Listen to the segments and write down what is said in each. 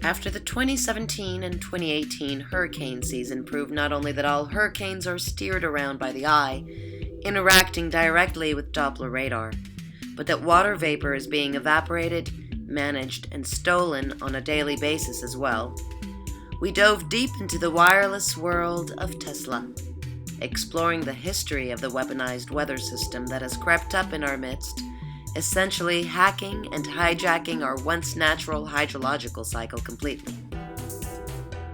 After the 2017 and 2018 hurricane season proved not only that all hurricanes are steered around by the eye, interacting directly with Doppler radar, but that water vapor is being evaporated, managed, and stolen on a daily basis as well, we dove deep into the wireless world of Tesla, exploring the history of the weaponized weather system that has crept up in our midst, essentially hacking and hijacking our once natural hydrological cycle completely.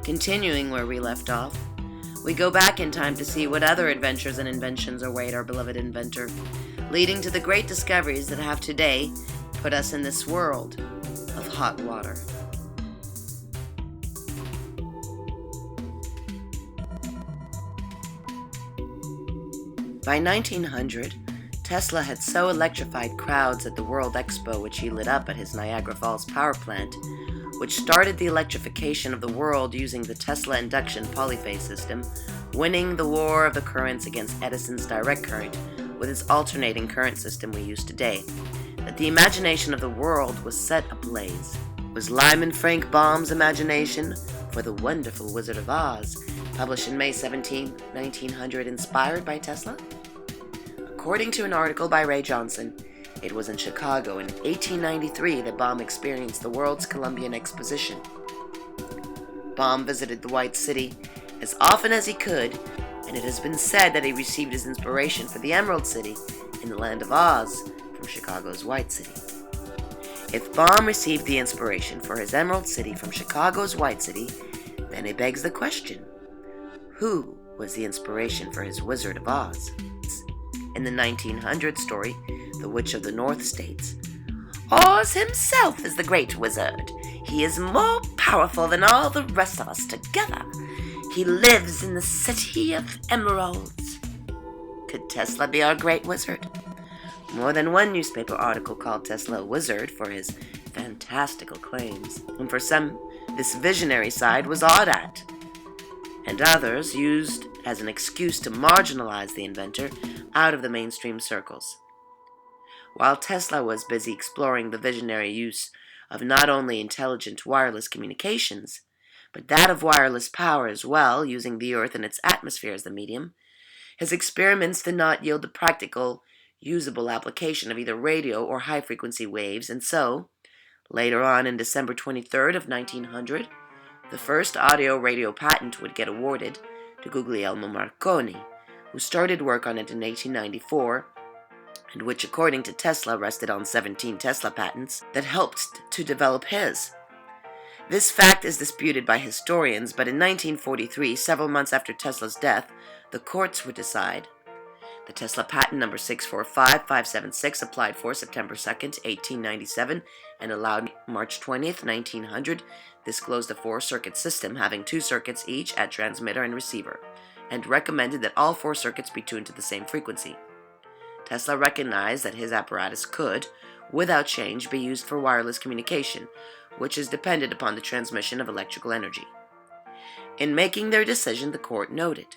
Continuing where we left off, we go back in time to see what other adventures and inventions await our beloved inventor, leading to the great discoveries that have today put us in this world of hot water. By 1900, Tesla had so electrified crowds at the World Expo which he lit up at his Niagara Falls power plant, which started the electrification of the world using the Tesla induction polyphase system, winning the war of the currents against Edison's direct current with his alternating current system we use today, that the imagination of the world was set ablaze. Was Lyman Frank Baum's imagination for The Wonderful Wizard of Oz, published in May 17, 1900, inspired by Tesla? According to an article by Ray Johnson, it was in Chicago in 1893 that Baum experienced the World's Columbian Exposition. Baum visited the White City as often as he could, and it has been said that he received his inspiration for the Emerald City in the Land of Oz from Chicago's White City. If Baum received the inspiration for his Emerald City from Chicago's White City, then it begs the question, who was the inspiration for his Wizard of Oz? In the 1900 story, The Witch of the North states, Oz himself is the great wizard. He is more powerful than all the rest of us together. He lives in the city of emeralds. Could Tesla be our great wizard? More than one newspaper article called Tesla a wizard for his fantastical claims, and for some, this visionary side was awed at, and others used as an excuse to marginalize the inventor out of the mainstream circles. While Tesla was busy exploring the visionary use of not only intelligent wireless communications, but that of wireless power as well, using the Earth and its atmosphere as the medium, his experiments did not yield the practical, usable application of either radio or high-frequency waves, and so, later on in December 23rd of 1900, the first audio-radio patent would get awarded to Guglielmo Marconi, who started work on it in 1894, and which, according to Tesla, rested on 17 Tesla patents that helped to develop his. This fact is disputed by historians, but in 1943, several months after Tesla's death, the courts would decide. The Tesla patent number 645576, applied for September 2nd, 1897, and allowed March 20th, 1900, disclosed a 4-circuit system having 2 circuits each at transmitter and receiver, and recommended that all 4 circuits be tuned to the same frequency. Tesla recognized that his apparatus could, without change, be used for wireless communication, which is dependent upon the transmission of electrical energy. In making their decision, the court noted,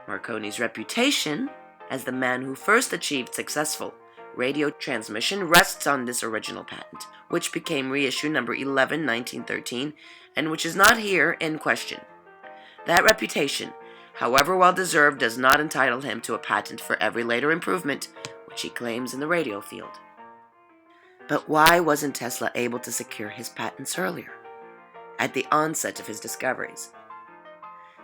Marconi's reputation as the man who first achieved successful radio transmission rests on this original patent, which became reissue number 11, 1913, and which is not here in question. That reputation, however well-deserved, does not entitle him to a patent for every later improvement which he claims in the radio field. But why wasn't Tesla able to secure his patents earlier, at the onset of his discoveries?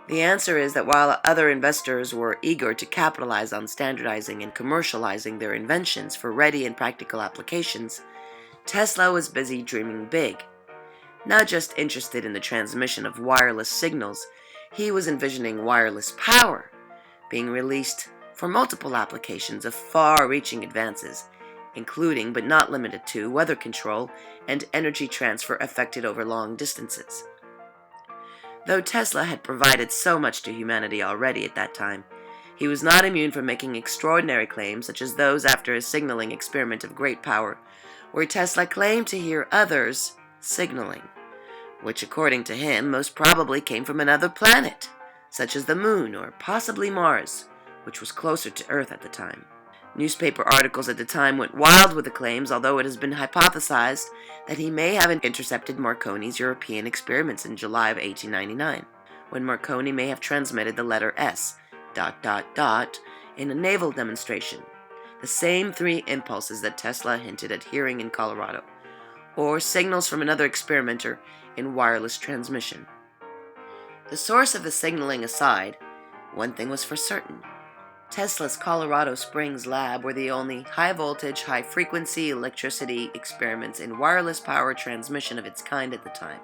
The answer is that while other investors were eager to capitalize on standardizing and commercializing their inventions for ready and practical applications, Tesla was busy dreaming big. Not just interested in the transmission of wireless signals, he was envisioning wireless power being released for multiple applications of far-reaching advances, including but not limited to weather control and energy transfer effected over long distances. Though Tesla had provided so much to humanity already at that time, he was not immune from making extraordinary claims such as those after his signaling experiment of great power, where Tesla claimed to hear others signaling, which according to him most probably came from another planet, such as the Moon or possibly Mars, which was closer to Earth at the time. Newspaper articles at the time went wild with the claims, although it has been hypothesized that he may have intercepted Marconi's European experiments in July of 1899, when Marconi may have transmitted the letter S, ... in a naval demonstration, the same three impulses that Tesla hinted at hearing in Colorado, or signals from another experimenter in wireless transmission. The source of the signaling aside, one thing was for certain. Tesla's Colorado Springs lab were the only high-voltage, high-frequency electricity experiments in wireless power transmission of its kind at the time.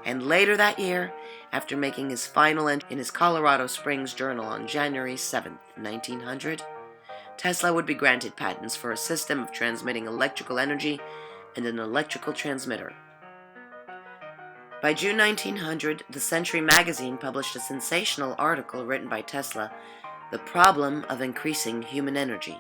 And later that year, after making his final entry in his Colorado Springs journal on January 7, 1900, Tesla would be granted patents for a system of transmitting electrical energy and an electrical transmitter. By June 1900, the Century magazine published a sensational article written by Tesla, The Problem of Increasing Human Energy.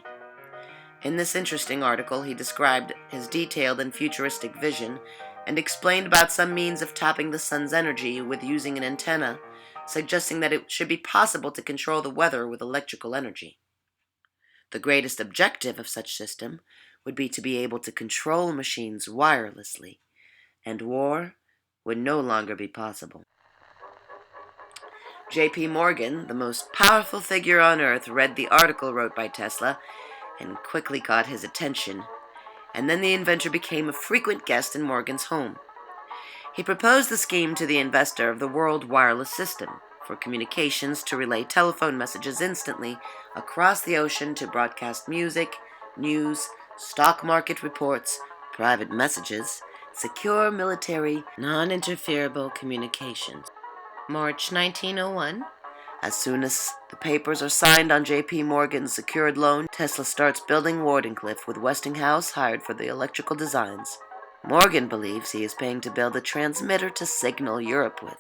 In this interesting article, he described his detailed and futuristic vision and explained about some means of tapping the sun's energy with using an antenna, suggesting that it should be possible to control the weather with electrical energy. The greatest objective of such system would be to be able to control machines wirelessly, and war would no longer be possible. J.P. Morgan, the most powerful figure on earth, read the article wrote by Tesla and quickly caught his attention, and then the inventor became a frequent guest in Morgan's home. He proposed the scheme to the inventor of the World Wireless System for communications to relay telephone messages instantly across the ocean to broadcast music, news, stock market reports, private messages, secure military, non-interferable communications. March 1901. As soon as the papers are signed on J.P. Morgan's secured loan, Tesla starts building Wardenclyffe with Westinghouse hired for the electrical designs. Morgan believes he is paying to build a transmitter to signal Europe with.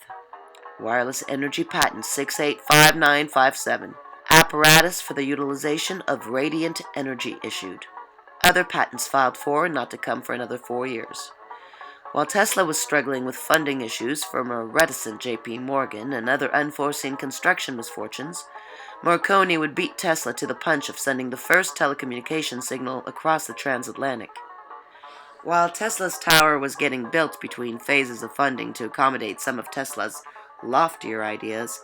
Wireless Energy Patent 685957. Apparatus for the utilization of radiant energy issued. Other patents filed for, not to come for another 4 years. While Tesla was struggling with funding issues from a reticent J.P. Morgan and other unforeseen construction misfortunes, Marconi would beat Tesla to the punch of sending the first telecommunication signal across the transatlantic. While Tesla's tower was getting built between phases of funding to accommodate some of Tesla's loftier ideas,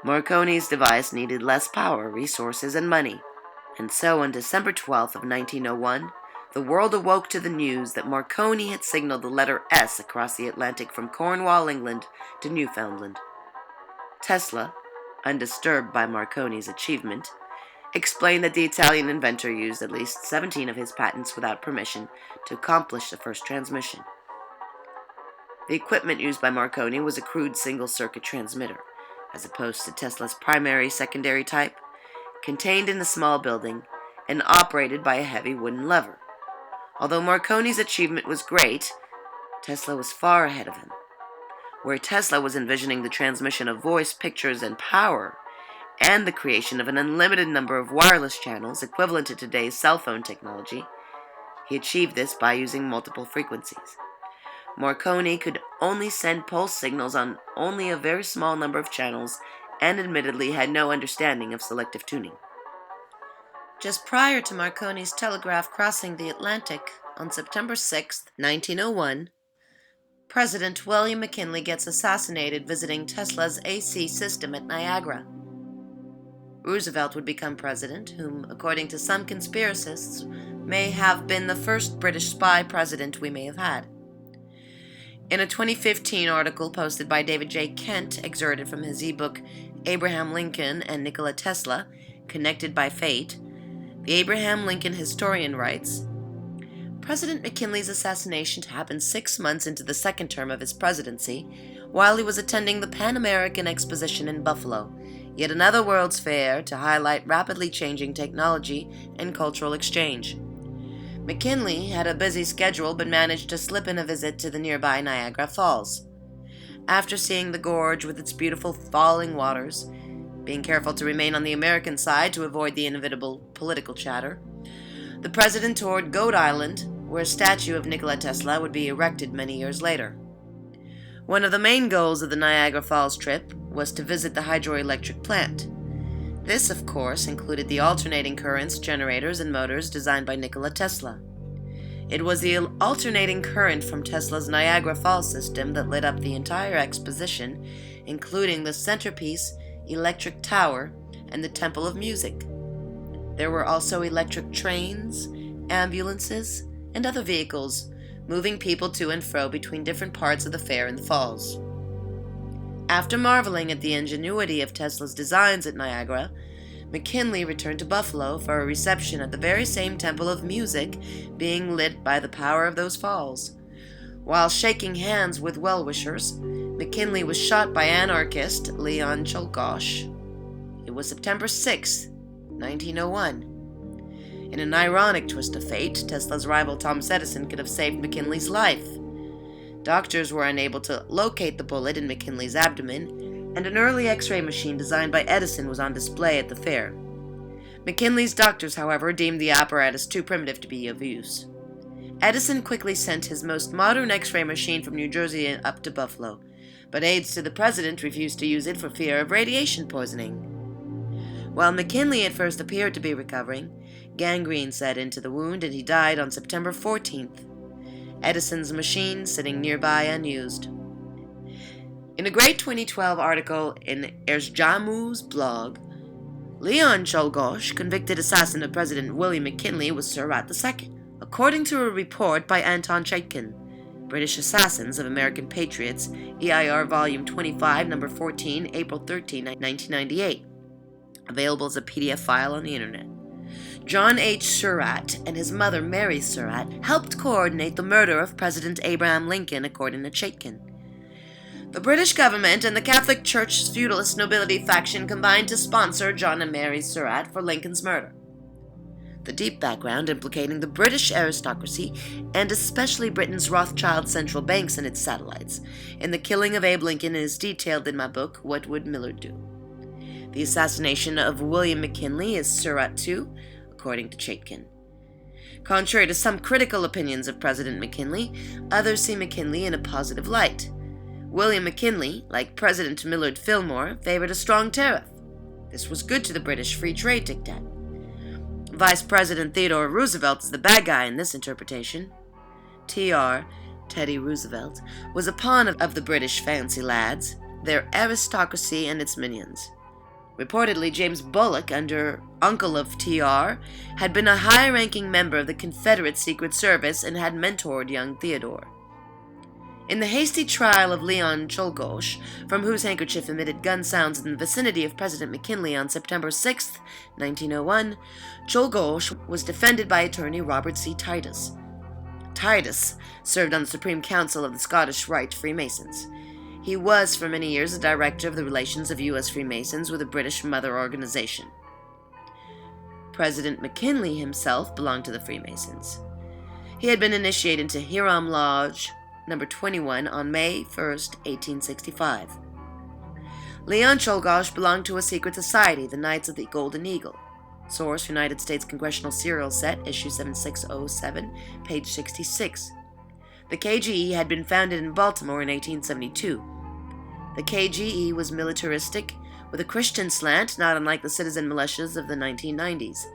Marconi's device needed less power, resources, and money. And so on December 12th of 1901, the world awoke to the news that Marconi had signaled the letter S across the Atlantic from Cornwall, England, to Newfoundland. Tesla, undisturbed by Marconi's achievement, explained that the Italian inventor used at least 17 of his patents without permission to accomplish the first transmission. The equipment used by Marconi was a crude single-circuit transmitter, as opposed to Tesla's primary-secondary type, contained in a small building and operated by a heavy wooden lever. Although Marconi's achievement was great, Tesla was far ahead of him. Where Tesla was envisioning the transmission of voice, pictures, and power, and the creation of an unlimited number of wireless channels equivalent to today's cell phone technology, he achieved this by using multiple frequencies. Marconi could only send pulse signals on only a very small number of channels and admittedly had no understanding of selective tuning. Just prior to Marconi's telegraph crossing the Atlantic on September 6, 1901, President William McKinley gets assassinated visiting Tesla's AC system at Niagara. Roosevelt would become president, whom, according to some conspiracists, may have been the first British spy president we may have had. In a 2015 article posted by David J. Kent, excerpted from his ebook Abraham Lincoln and Nikola Tesla, Connected by Fate, the Abraham Lincoln historian writes, President McKinley's assassination happened 6 months into the second term of his presidency, while he was attending the Pan American Exposition in Buffalo, yet another World's Fair to highlight rapidly changing technology and cultural exchange. McKinley had a busy schedule but managed to slip in a visit to the nearby Niagara Falls. After seeing the gorge with its beautiful falling waters, being careful to remain on the American side to avoid the inevitable political chatter, the president toured Goat Island, where a statue of Nikola Tesla would be erected many years later. One of the main goals of the Niagara Falls trip was to visit the hydroelectric plant. This, of course, included the alternating currents, generators, and motors designed by Nikola Tesla. It was the alternating current from Tesla's Niagara Falls system that lit up the entire exposition, including the centerpiece, electric tower, and the Temple of Music. There were also electric trains, ambulances, and other vehicles, moving people to and fro between different parts of the fair and the falls. After marveling at the ingenuity of Tesla's designs at Niagara, McKinley returned to Buffalo for a reception at the very same Temple of Music being lit by the power of those falls. While shaking hands with well-wishers, McKinley was shot by anarchist Leon Czolgosz. It was September 6, 1901. In an ironic twist of fate, Tesla's rival Thomas Edison could have saved McKinley's life. Doctors were unable to locate the bullet in McKinley's abdomen, and an early X-ray machine designed by Edison was on display at the fair. McKinley's doctors, however, deemed the apparatus too primitive to be of use. Edison quickly sent his most modern X-ray machine from New Jersey up to Buffalo, but aides to the president refused to use it for fear of radiation poisoning. While McKinley at first appeared to be recovering, gangrene set into the wound and he died on September 14th. Edison's machine sitting nearby unused. In a great 2012 article in Erzjamu's blog, Leon Czolgosz, convicted assassin of President William McKinley, was Surratt II, according to a report by Anton Chaikin, British Assassins of American Patriots, EIR Volume 25, Number 14, April 13, 1998, available as a PDF file on the Internet. John H. Surratt and his mother Mary Surratt helped coordinate the murder of President Abraham Lincoln, according to Chaikin. The British government and the Catholic Church's feudalist nobility faction combined to sponsor John and Mary Surratt for Lincoln's murder. The deep background implicating the British aristocracy, and especially Britain's Rothschild central banks and its satellites, in the killing of Abe Lincoln is detailed in my book, What Would Millard Do? The assassination of William McKinley is Surratt II, according to Chaikin. Contrary to some critical opinions of President McKinley, others see McKinley in a positive light. William McKinley, like President Millard Fillmore, favored a strong tariff. This was good to the British free trade diktat. Vice President Theodore Roosevelt is the bad guy in this interpretation. T.R., Teddy Roosevelt, was a pawn of the British fancy lads, their aristocracy and its minions. Reportedly, James Bullock, under uncle of T.R., had been a high-ranking member of the Confederate Secret Service and had mentored young Theodore. In the hasty trial of Leon Czolgosz, from whose handkerchief emitted gun sounds in the vicinity of President McKinley on September 6, 1901, Czolgosz was defended by attorney Robert C. Titus. Titus served on the Supreme Council of the Scottish Rite Freemasons. He was, for many years, the director of the relations of U.S. Freemasons with the British Mother Organization. President McKinley himself belonged to the Freemasons. He had been initiated into Hiram Lodge No. 21 on May 1, 1865. Leon Czolgosz belonged to a secret society, the Knights of the Golden Eagle. Source, United States Congressional Serial Set, issue 7607, page 66. The KGE had been founded in Baltimore in 1872. The KGE was militaristic, with a Christian slant, not unlike the citizen militias of the 1990s.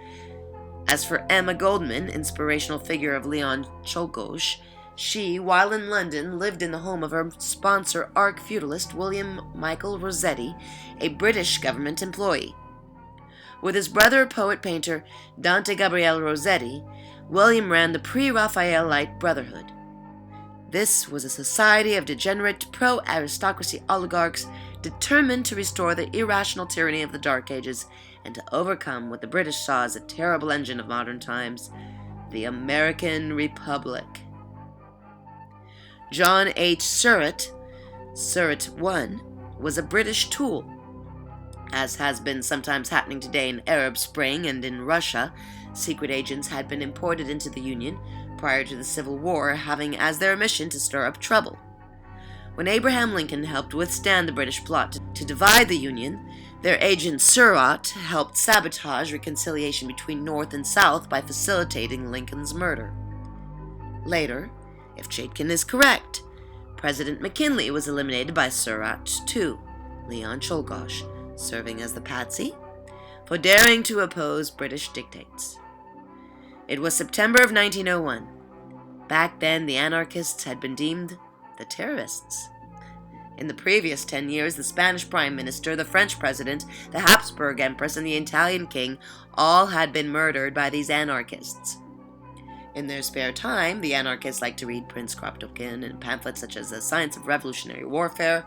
As for Emma Goldman, inspirational figure of Leon Czolgosz, she, while in London, lived in the home of her sponsor, arch-feudalist William Michael Rossetti, a British government employee. With his brother, poet-painter Dante Gabriel Rossetti, William ran the Pre-Raphaelite Brotherhood. This was a society of degenerate pro-aristocracy oligarchs determined to restore the irrational tyranny of the Dark Ages and to overcome what the British saw as a terrible engine of modern times, the American Republic. John H. Surratt, Surratt I, was a British tool. As has been sometimes happening today in Arab Spring and in Russia, secret agents had been imported into the Union prior to the Civil War, having as their mission to stir up trouble. When Abraham Lincoln helped withstand the British plot to divide the Union, their agent Surratt helped sabotage reconciliation between North and South by facilitating Lincoln's murder. Later, if Chaikin is correct, President McKinley was eliminated by Surratt II, Leon Czolgosz, serving as the patsy, for daring to oppose British dictates. It was September of 1901. Back then, the anarchists had been deemed the terrorists. In the previous 10 years, the Spanish Prime Minister, the French President, the Habsburg Empress, and the Italian King all had been murdered by these anarchists. In their spare time, the anarchists liked to read Prince Kropotkin and pamphlets such as The Science of Revolutionary Warfare,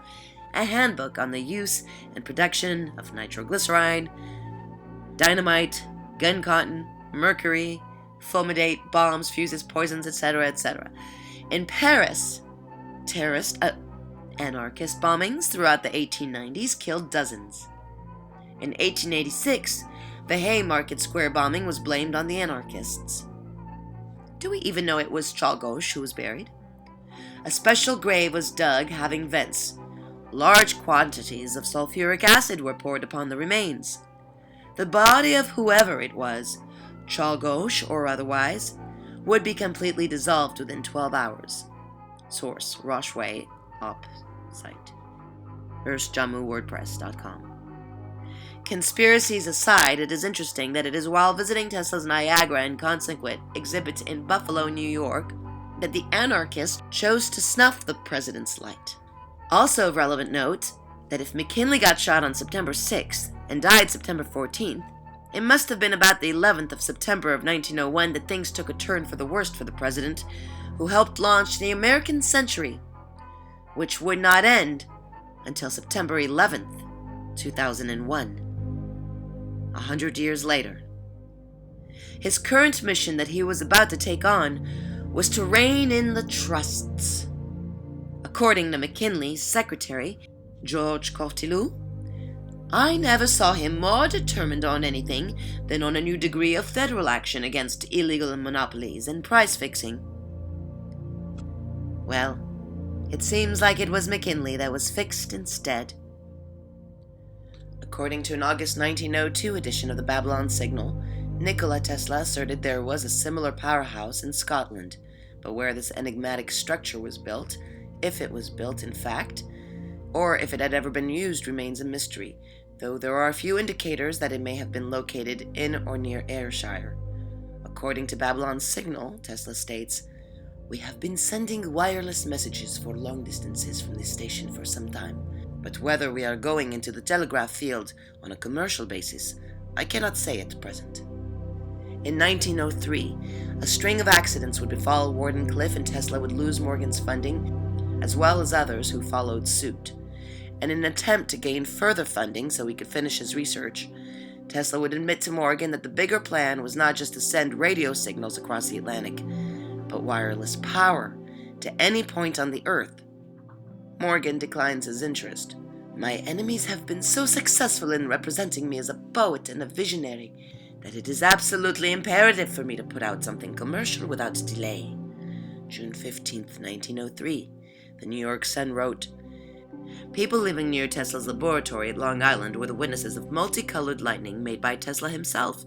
a handbook on the use and production of nitroglycerine, dynamite, gun cotton, mercury, fulminate, bombs, fuses, poisons, etc., etc. In Paris, anarchist bombings throughout the 1890s killed dozens. In 1886, the Haymarket Square bombing was blamed on the anarchists. Do we even know it was Czolgosz who was buried? A special grave was dug having vents. Large quantities of sulfuric acid were poured upon the remains. The body of whoever it was, Czolgosz or otherwise, would be completely dissolved within 12 hours. Source: Rochway Op site. EarthJamu.wordpress.com. Conspiracies aside, it is interesting that it is while visiting Tesla's Niagara and consequent exhibit in Buffalo, New York, that the anarchist chose to snuff the president's light. Also of relevant note, that if McKinley got shot on September 6th and died September 14th, it must have been about the 11th of September of 1901 that things took a turn for the worst for the president, who helped launch the American century, which would not end until September 11th, 2001. 100 years later. His current mission that he was about to take on was to rein in the trusts. According to McKinley's secretary, George Cortilou, I never saw him more determined on anything than on a new degree of federal action against illegal monopolies and price fixing. Well, it seems like it was McKinley that was fixed instead. According to an August 1902 edition of the Babylon Signal, Nikola Tesla asserted there was a similar powerhouse in Scotland, but where this enigmatic structure was built, if it was built in fact, or if it had ever been used remains a mystery, though there are a few indicators that it may have been located in or near Ayrshire. According to Babylon Signal, Tesla states, "We have been sending wireless messages for long distances from this station for some time, but whether we are going into the telegraph field on a commercial basis, I cannot say at present." In 1903, a string of accidents would befall Wardenclyffe and Tesla would lose Morgan's funding, as well as others who followed suit. In an attempt to gain further funding so he could finish his research, Tesla would admit to Morgan that the bigger plan was not just to send radio signals across the Atlantic, but wireless power to any point on the Earth. Morgan declines his interest. "My enemies have been so successful in representing me as a poet and a visionary that it is absolutely imperative for me to put out something commercial without delay." June 15th, 1903, the New York Sun wrote, "People living near Tesla's laboratory at Long Island were the witnesses of multicolored lightning made by Tesla himself.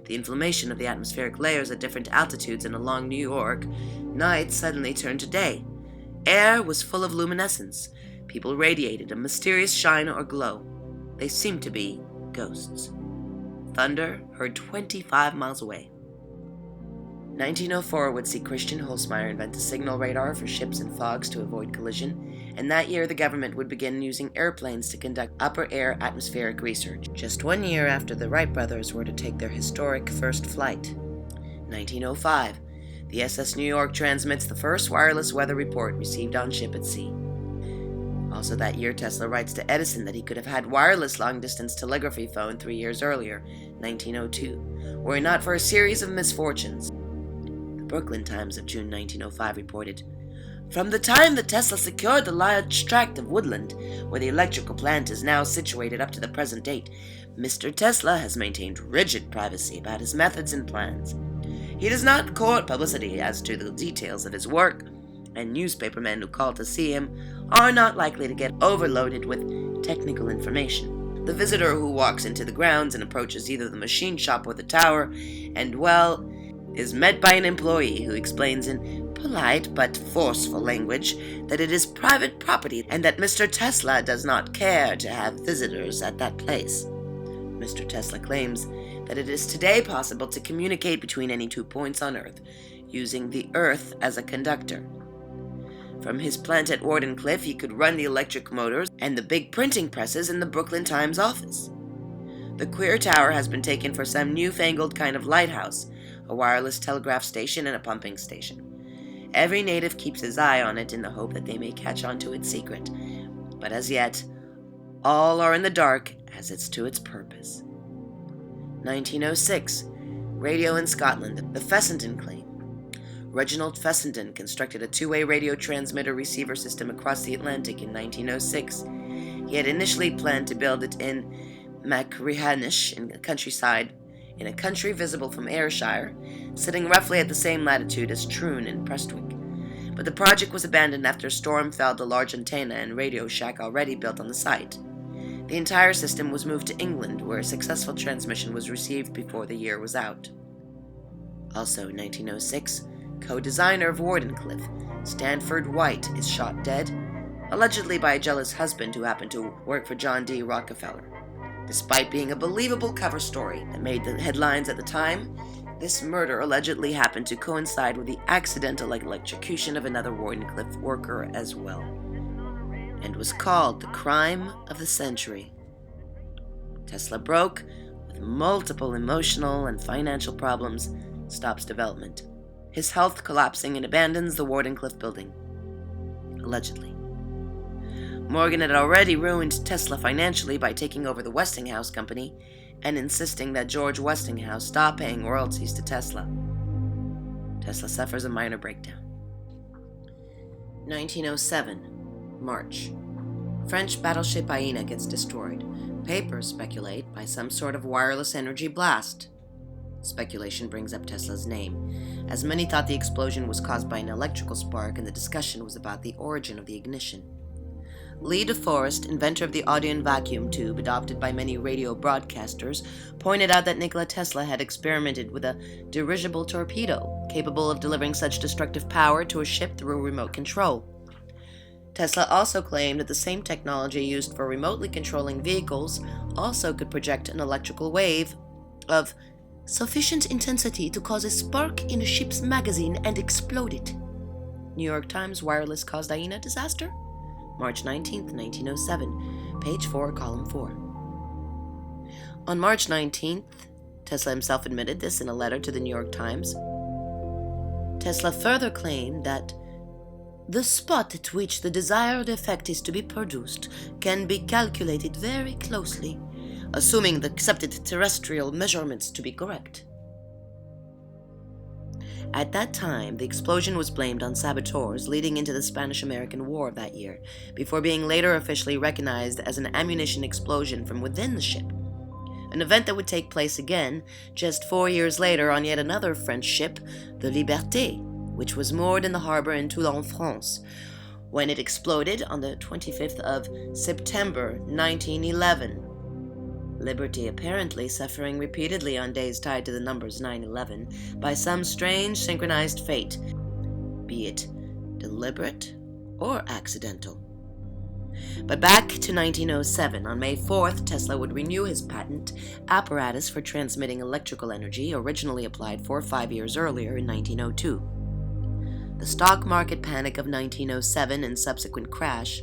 The inflammation of the atmospheric layers at different altitudes and along New York, night suddenly turned to day. Air was full of luminescence. People radiated a mysterious shine or glow. They seemed to be ghosts. Thunder heard 25 miles away." 1904 would see Christian Holzmeier invent a signal radar for ships and fogs to avoid collision, and that year the government would begin using airplanes to conduct upper air atmospheric research, just 1 year after the Wright brothers were to take their historic first flight. 1905, the SS New York transmits the first wireless weather report received on ship at sea. Also that year, Tesla writes to Edison that he could have had wireless long-distance telegraphy phone 3 years earlier, 1902, were it not for a series of misfortunes. The Brooklyn Times of June 1905 reported, "From the time that Tesla secured the large tract of woodland, where the electrical plant is now situated up to the present date, Mr. Tesla has maintained rigid privacy about his methods and plans. He does not court publicity as to the details of his work, and newspapermen who call to see him are not likely to get overloaded with technical information. The visitor who walks into the grounds and approaches either the machine shop or the tower, and, well, is met by an employee who explains in polite but forceful language that it is private property and that Mr. Tesla does not care to have visitors at that place. Mr. Tesla claims that it is today possible to communicate between any 2 points on Earth, using the Earth as a conductor. From his plant at Wardenclyffe, he could run the electric motors and the big printing presses in the Brooklyn Times office. The Queer Tower has been taken for some newfangled kind of lighthouse, a wireless telegraph station and a pumping station. Every native keeps his eye on it in the hope that they may catch on to its secret, but as yet, all are in the dark as it's to its purpose. 1906, radio in Scotland, the Fessenden claim. Reginald Fessenden constructed a two-way radio transmitter receiver system across the Atlantic in 1906. He had initially planned to build it in Machrihanish in the countryside, in a country visible from Ayrshire, sitting roughly at the same latitude as Troon and Prestwick. But the project was abandoned after a storm felled the large antenna and radio shack already built on the site. The entire system was moved to England, where a successful transmission was received before the year was out. Also in 1906, co-designer of Wardenclyffe, Stanford White, is shot dead, allegedly by a jealous husband who happened to work for John D. Rockefeller. Despite being a believable cover story that made the headlines at the time, this murder allegedly happened to coincide with the accidental electrocution of another Wardenclyffe worker as well, and was called the crime of the century. Tesla broke, with multiple emotional and financial problems, stops development. His health collapsing and abandons the Wardenclyffe building. Allegedly. Morgan had already ruined Tesla financially by taking over the Westinghouse company and insisting that George Westinghouse stop paying royalties to Tesla. Tesla suffers a minor breakdown. 1907, March. French battleship Aina gets destroyed. Papers speculate by some sort of wireless energy blast. Speculation brings up Tesla's name, as many thought the explosion was caused by an electrical spark and the discussion was about the origin of the ignition. Lee De Forest, inventor of the Audion vacuum tube adopted by many radio broadcasters, pointed out that Nikola Tesla had experimented with a dirigible torpedo, capable of delivering such destructive power to a ship through remote control. Tesla also claimed that the same technology used for remotely controlling vehicles also could project an electrical wave of sufficient intensity to cause a spark in a ship's magazine and explode it. New York Times wireless caused Aina disaster? March 19, 1907, page 4, column 4. On March 19th, Tesla himself admitted this in a letter to the New York Times. Tesla further claimed that the spot at which the desired effect is to be produced can be calculated very closely, assuming the accepted terrestrial measurements to be correct. At that time, the explosion was blamed on saboteurs leading into the Spanish-American War of that year, before being later officially recognized as an ammunition explosion from within the ship. An event that would take place again just 4 years later on yet another French ship, the Liberté, which was moored in the harbor in Toulon, France, when it exploded on the 25th of September 1911. Liberty apparently suffering repeatedly on days tied to the numbers 9/11 by some strange synchronized fate, be it deliberate or accidental. But back to 1907, on May 4th, Tesla would renew his patent apparatus for transmitting electrical energy, originally applied for 5 years earlier in 1902. The stock market panic of 1907 and subsequent crash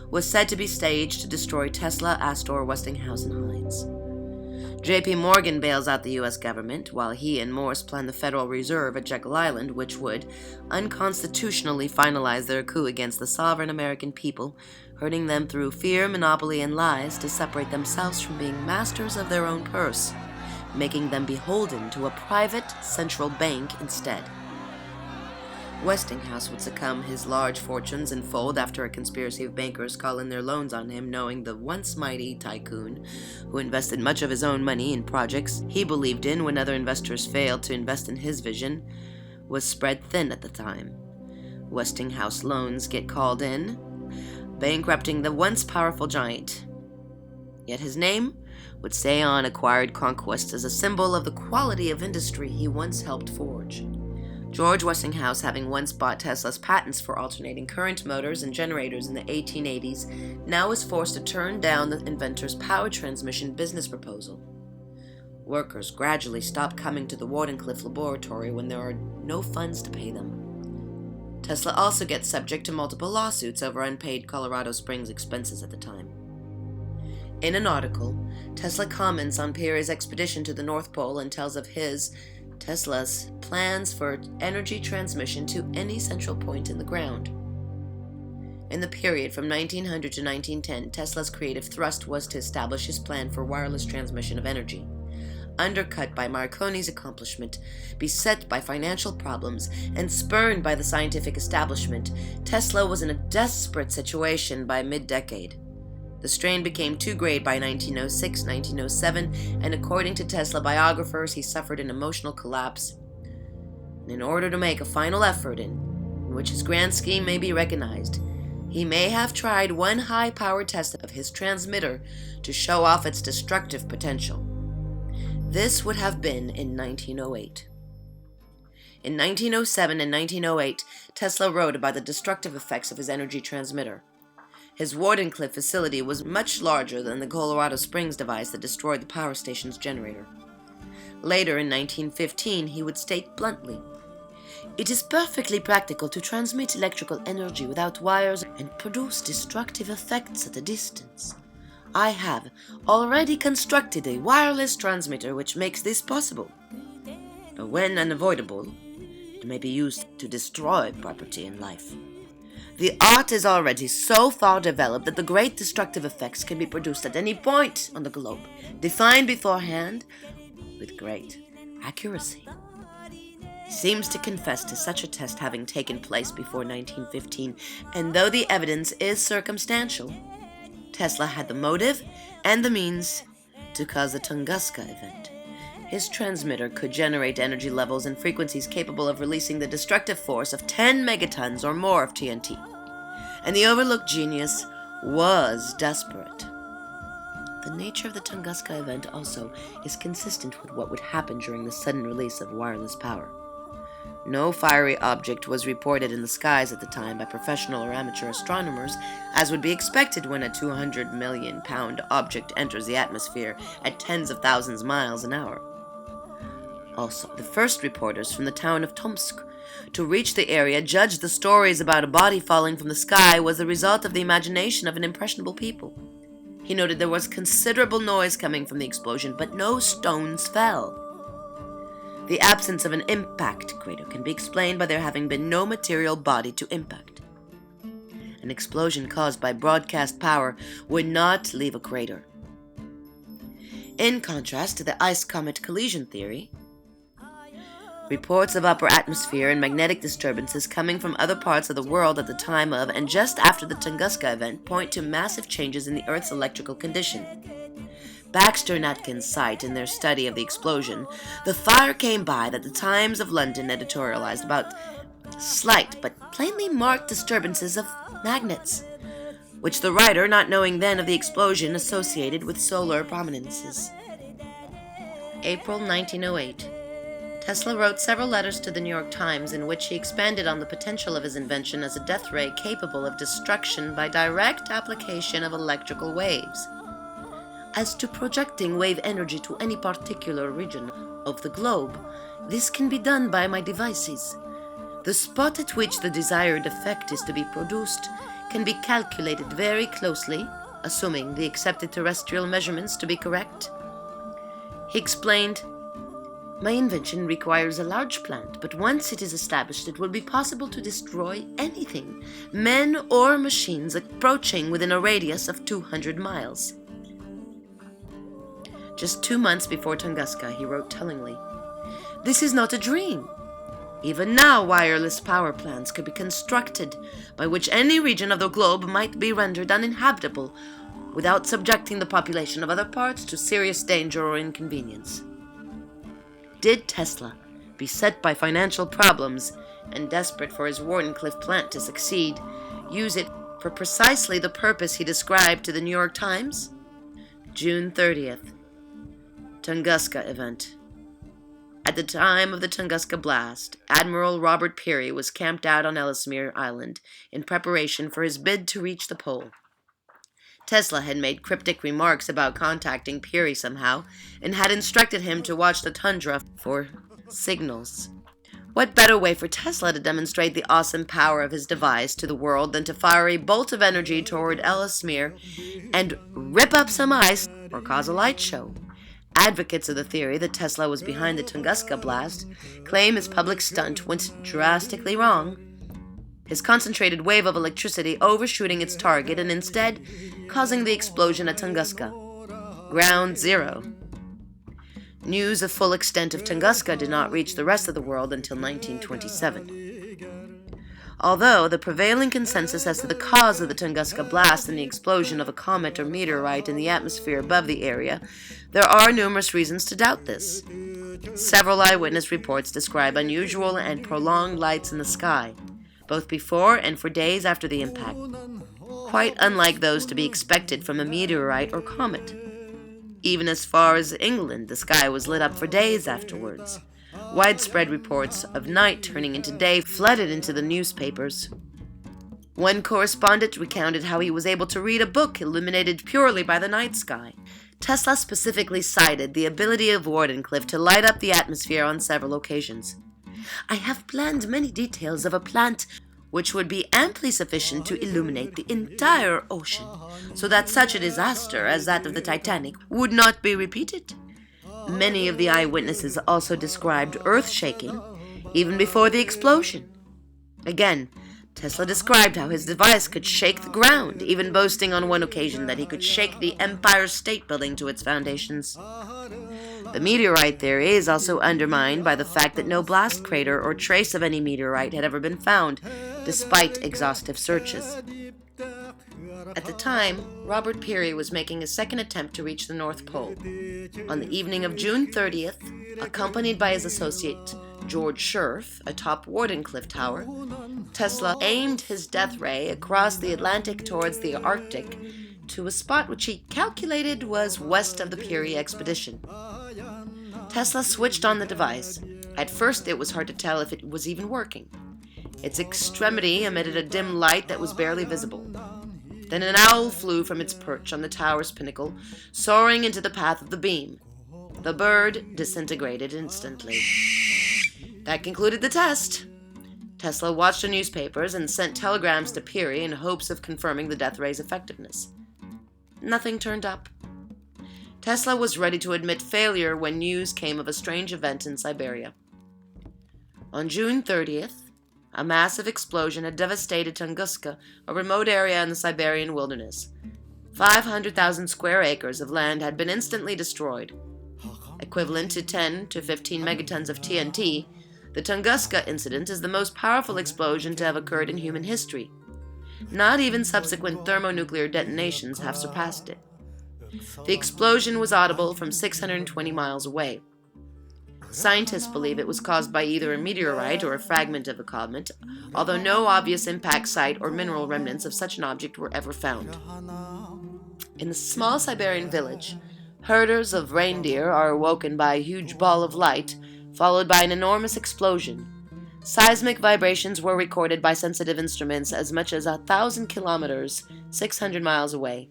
was said to be staged to destroy Tesla, Astor, Westinghouse, and Heinz. J.P. Morgan bails out the U.S. government, while he and Morse plan the Federal Reserve at Jekyll Island, which would unconstitutionally finalize their coup against the sovereign American people, hurting them through fear, monopoly, and lies to separate themselves from being masters of their own purse, making them beholden to a private central bank instead. Westinghouse would succumb his large fortunes and fold after a conspiracy of bankers call in their loans on him, knowing the once mighty tycoon, who invested much of his own money in projects he believed in when other investors failed to invest in his vision, was spread thin at the time. Westinghouse loans get called in, bankrupting the once powerful giant. Yet his name would stay on acquired conquests as a symbol of the quality of industry he once helped forge. George Westinghouse, having once bought Tesla's patents for alternating current motors and generators in the 1880s, now was forced to turn down the inventor's power transmission business proposal. Workers gradually stop coming to the Wardenclyffe laboratory when there are no funds to pay them. Tesla also gets subject to multiple lawsuits over unpaid Colorado Springs expenses at the time. In an article, Tesla comments on Peary's expedition to the North Pole and tells of Tesla's plans for energy transmission to any central point in the ground. In the period from 1900 to 1910, Tesla's creative thrust was to establish his plan for wireless transmission of energy. Undercut by Marconi's accomplishment, beset by financial problems, and spurned by the scientific establishment, Tesla was in a desperate situation by mid-decade. The strain became too great by 1906, 1907, and according to Tesla biographers, he suffered an emotional collapse. And in order to make a final effort in which his grand scheme may be recognized, he may have tried one high-power test of his transmitter to show off its destructive potential. This would have been in 1908. In 1907 and 1908, Tesla wrote about the destructive effects of his energy transmitter. His Wardenclyffe facility was much larger than the Colorado Springs device that destroyed the power station's generator. Later, in 1915, he would state bluntly, "It is perfectly practical to transmit electrical energy without wires and produce destructive effects at a distance. I have already constructed a wireless transmitter which makes this possible. But when unavoidable, it may be used to destroy property and life. The art is already so far developed that the great destructive effects can be produced at any point on the globe, defined beforehand with great accuracy." He seems to confess to such a test having taken place before 1915, and though the evidence is circumstantial, Tesla had the motive and the means to cause the Tunguska event. His transmitter could generate energy levels and frequencies capable of releasing the destructive force of 10 megatons or more of TNT. And the overlooked genius was desperate. The nature of the Tunguska event also is consistent with what would happen during the sudden release of wireless power. No fiery object was reported in the skies at the time by professional or amateur astronomers, as would be expected when a 200 million pound object enters the atmosphere at tens of thousands of miles an hour. Also, the first reporters from the town of Tomsk to reach the area judged the stories about a body falling from the sky was the result of the imagination of an impressionable people. He noted there was considerable noise coming from the explosion, but no stones fell. The absence of an impact crater can be explained by there having been no material body to impact. An explosion caused by broadcast power would not leave a crater. In contrast to the ice-comet collision theory, reports of upper atmosphere and magnetic disturbances coming from other parts of the world at the time of and just after the Tunguska event point to massive changes in the Earth's electrical condition. Baxter and Atkins cite in their study of the explosion, "The fire came by that the Times of London editorialized about slight but plainly marked disturbances of magnets, which the writer, not knowing then of the explosion, associated with solar prominences." April 1908. Tesla wrote several letters to the New York Times in which he expanded on the potential of his invention as a death ray capable of destruction by direct application of electrical waves. As to projecting wave energy to any particular region of the globe, this can be done by my devices. The spot at which the desired effect is to be produced can be calculated very closely, assuming the accepted terrestrial measurements to be correct. He explained, "My invention requires a large plant, but once it is established, it will be possible to destroy anything, men or machines, approaching within a radius of 200 miles. Just 2 months before Tunguska, he wrote tellingly, "This is not a dream. Even now, wireless power plants could be constructed by which any region of the globe might be rendered uninhabitable without subjecting the population of other parts to serious danger or inconvenience." Did Tesla, beset by financial problems and desperate for his Wardenclyffe plant to succeed, use it for precisely the purpose he described to the New York Times? June 30th. Tunguska event. At the time of the Tunguska blast, Admiral Robert Peary was camped out on Ellesmere Island in preparation for his bid to reach the pole. Tesla had made cryptic remarks about contacting Peary somehow, and had instructed him to watch the tundra for signals. What better way for Tesla to demonstrate the awesome power of his device to the world than to fire a bolt of energy toward Ellesmere and rip up some ice or cause a light show? Advocates of the theory that Tesla was behind the Tunguska blast claim his public stunt went drastically wrong, his concentrated wave of electricity overshooting its target and instead causing the explosion at Tunguska. Ground zero. News of full extent of Tunguska did not reach the rest of the world until 1927. Although the prevailing consensus as to the cause of the Tunguska blast and the explosion of a comet or meteorite in the atmosphere above the area, there are numerous reasons to doubt this. Several eyewitness reports describe unusual and prolonged lights in the sky, both before and for days after the impact, quite unlike those to be expected from a meteorite or comet. Even as far as England, the sky was lit up for days afterwards. Widespread reports of night turning into day flooded into the newspapers. One correspondent recounted how he was able to read a book illuminated purely by the night sky. Tesla specifically cited the ability of Wardenclyffe to light up the atmosphere on several occasions. "I have planned many details of a plant which would be amply sufficient to illuminate the entire ocean, so that such a disaster as that of the Titanic would not be repeated." Many of the eyewitnesses also described earth shaking, even before the explosion. Again, Tesla described how his device could shake the ground, even boasting on one occasion that he could shake the Empire State Building to its foundations. The meteorite theory is also undermined by the fact that no blast crater or trace of any meteorite had ever been found, despite exhaustive searches. At the time, Robert Peary was making a second attempt to reach the North Pole. On the evening of June 30th, accompanied by his associate George Scherf atop Wardenclyffe Tower, Tesla aimed his death ray across the Atlantic towards the Arctic to a spot which he calculated was west of the Peary expedition. Tesla switched on the device. At first, it was hard to tell if it was even working. Its extremity emitted a dim light that was barely visible. Then an owl flew from its perch on the tower's pinnacle, soaring into the path of the beam. The bird disintegrated instantly. That concluded the test. Tesla watched the newspapers and sent telegrams to Peary in hopes of confirming the death ray's effectiveness. Nothing turned up. Tesla was ready to admit failure when news came of a strange event in Siberia. On June 30th, a massive explosion had devastated Tunguska, a remote area in the Siberian wilderness. 500,000 square acres of land had been instantly destroyed. Equivalent to 10 to 15 megatons of TNT, the Tunguska incident is the most powerful explosion to have occurred in human history. Not even subsequent thermonuclear detonations have surpassed it. The explosion was audible from 620 miles away. Scientists believe it was caused by either a meteorite or a fragment of a comet, although no obvious impact site or mineral remnants of such an object were ever found. In the small Siberian village, herders of reindeer are awoken by a huge ball of light, followed by an enormous explosion. Seismic vibrations were recorded by sensitive instruments as much as 1,000 kilometers, 600 miles away.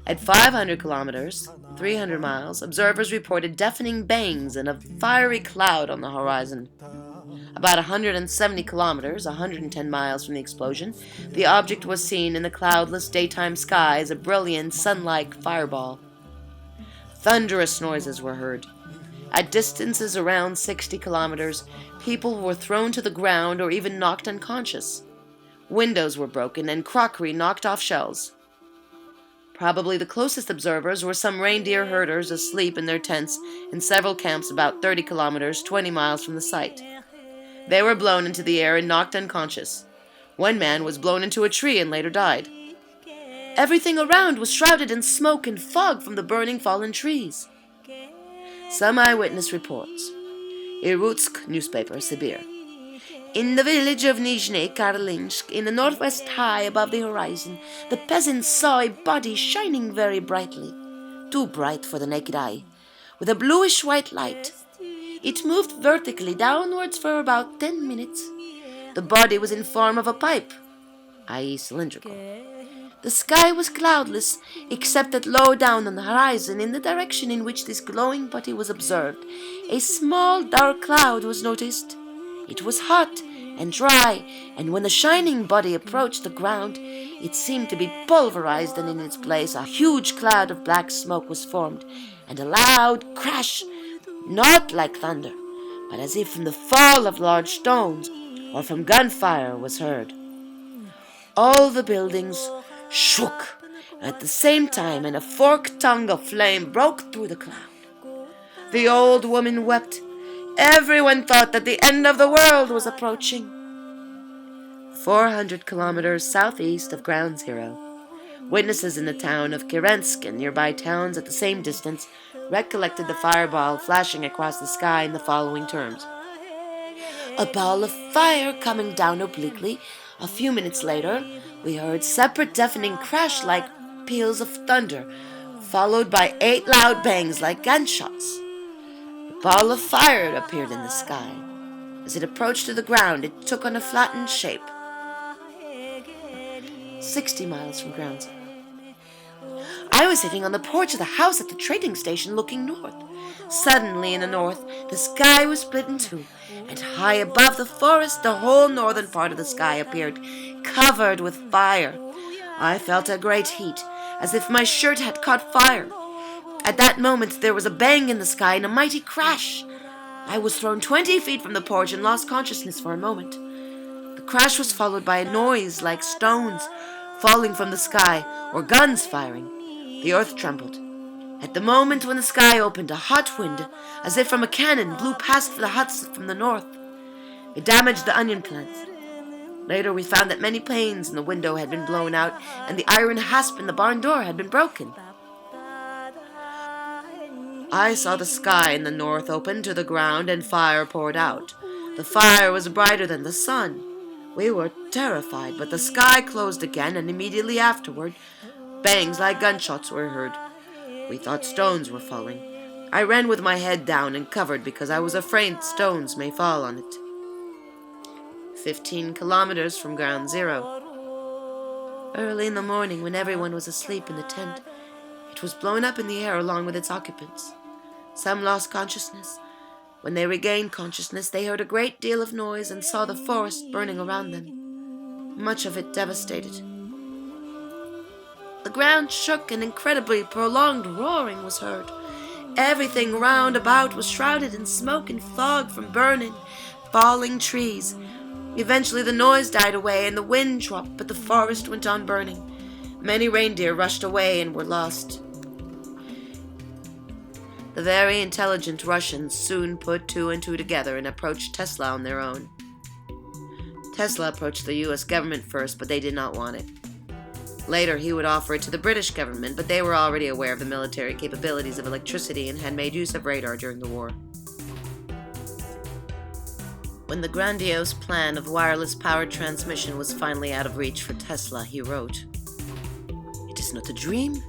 At 500 kilometers, 300 miles, observers reported deafening bangs and a fiery cloud on the horizon. About 170 kilometers, 110 miles from the explosion, the object was seen in the cloudless daytime sky as a brilliant, sun-like fireball. Thunderous noises were heard. At distances around 60 kilometers, people were thrown to the ground or even knocked unconscious. Windows were broken and crockery knocked off shelves. Probably the closest observers were some reindeer herders asleep in their tents in several camps about 30 kilometers, 20 miles from the site. They were blown into the air and knocked unconscious. One man was blown into a tree and later died. Everything around was shrouded in smoke and fog from the burning fallen trees. Some eyewitness reports. Irkutsk newspaper, Sibir. In the village of Nizhny Karolinsk, in the northwest high above the horizon, the peasants saw a body shining very brightly, too bright for the naked eye, with a bluish-white light. It moved vertically downwards for about 10 minutes. The body was in form of a pipe, i.e. cylindrical. The sky was cloudless, except that low down on the horizon, in the direction in which this glowing body was observed, a small dark cloud was noticed. It was hot and dry, and when the shining body approached the ground, it seemed to be pulverized, and in its place a huge cloud of black smoke was formed, and a loud crash, not like thunder, but as if from the fall of large stones or from gunfire, was heard. All the buildings shook at the same time, and a forked tongue of flame broke through the cloud. The old woman wept. Everyone thought that the end of the world was approaching. 400 kilometers southeast of Ground Zero, witnesses in the town of Kirensk and nearby towns at the same distance recollected the fireball flashing across the sky in the following terms. A ball of fire coming down obliquely. A few minutes later, we heard separate deafening crash like peals of thunder, followed by 8 loud bangs like gunshots. A ball of fire appeared in the sky. As it approached to the ground, it took on a flattened shape. 60 miles from Ground Zero. I was sitting on the porch of the house at the trading station looking north. Suddenly in the north, the sky was split in two, and high above the forest, the whole northern part of the sky appeared covered with fire. I felt a great heat, as if my shirt had caught fire. At that moment, there was a bang in the sky and a mighty crash. I was thrown 20 feet from the porch and lost consciousness for a moment. The crash was followed by a noise like stones falling from the sky or guns firing. The earth trembled. At the moment when the sky opened, a hot wind, as if from a cannon, blew past the huts from the north. It damaged the onion plants. Later we found that many panes in the window had been blown out, and the iron hasp in the barn door had been broken. I saw the sky in the north open to the ground, and fire poured out. The fire was brighter than the sun. We were terrified, but the sky closed again, and immediately afterward, bangs like gunshots were heard. We thought stones were falling. I ran with my head down and covered because I was afraid stones may fall on it. 15 kilometers from Ground Zero. Early in the morning, when everyone was asleep in the tent, it was blown up in the air along with its occupants. Some lost consciousness. When they regained consciousness, they heard a great deal of noise and saw the forest burning around them, much of it devastated. The ground shook, and incredibly prolonged roaring was heard. Everything round about was shrouded in smoke and fog from burning, falling trees. Eventually the noise died away and the wind dropped, but the forest went on burning. Many reindeer rushed away and were lost. The very intelligent Russians soon put 2 and 2 together and approached Tesla on their own. Tesla approached the U.S. government first, but they did not want it. Later, he would offer it to the British government, but they were already aware of the military capabilities of electricity and had made use of radar during the war. When the grandiose plan of wireless power transmission was finally out of reach for Tesla, he wrote, "It is not a dream.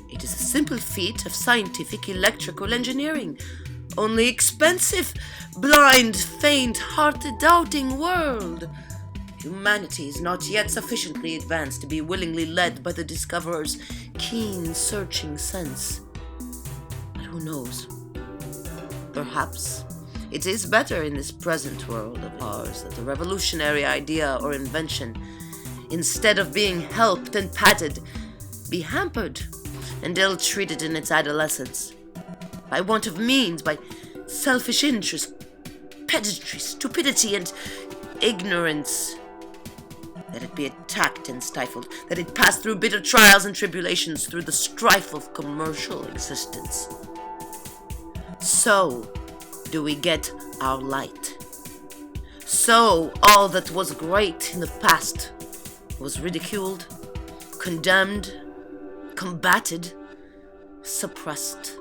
It is a simple feat of scientific electrical engineering. Only expensive, blind, faint-hearted, doubting world. Humanity is not yet sufficiently advanced to be willingly led by the discoverer's keen, searching sense. But who knows? Perhaps it is better in this present world of ours that a revolutionary idea or invention, instead of being helped and patted, be hampered and ill-treated in its adolescence, by want of means, by selfish interest, pedantry, stupidity, and ignorance. That it be attacked and stifled, that it pass through bitter trials and tribulations, through the strife of commercial existence. So do we get our light. So all that was great in the past was ridiculed, condemned, combated, suppressed,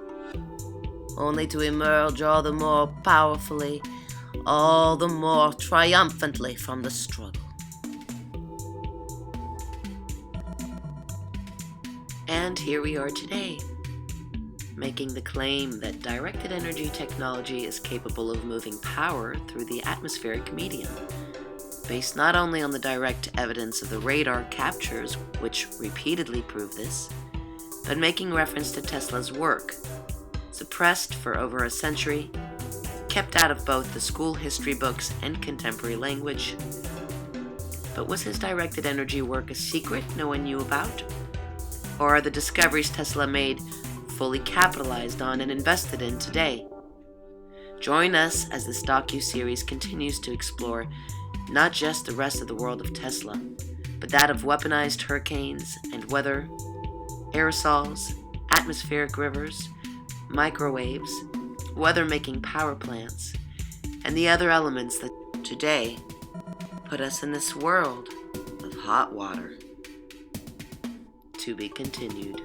only to emerge all the more powerfully, all the more triumphantly from the struggle. And here we are today, making the claim that directed energy technology is capable of moving power through the atmospheric medium, based not only on the direct evidence of the radar captures, which repeatedly prove this, but making reference to Tesla's work, suppressed for over a century, kept out of both the school history books and contemporary language. But was his directed energy work a secret no one knew about? Or are the discoveries Tesla made fully capitalized on and invested in today? Join us as this docu-series continues to explore not just the rest of the world of Tesla, but that of weaponized hurricanes and weather, aerosols, atmospheric rivers, microwaves, weather-making power plants, and the other elements that today put us in this world of hot water. To be continued.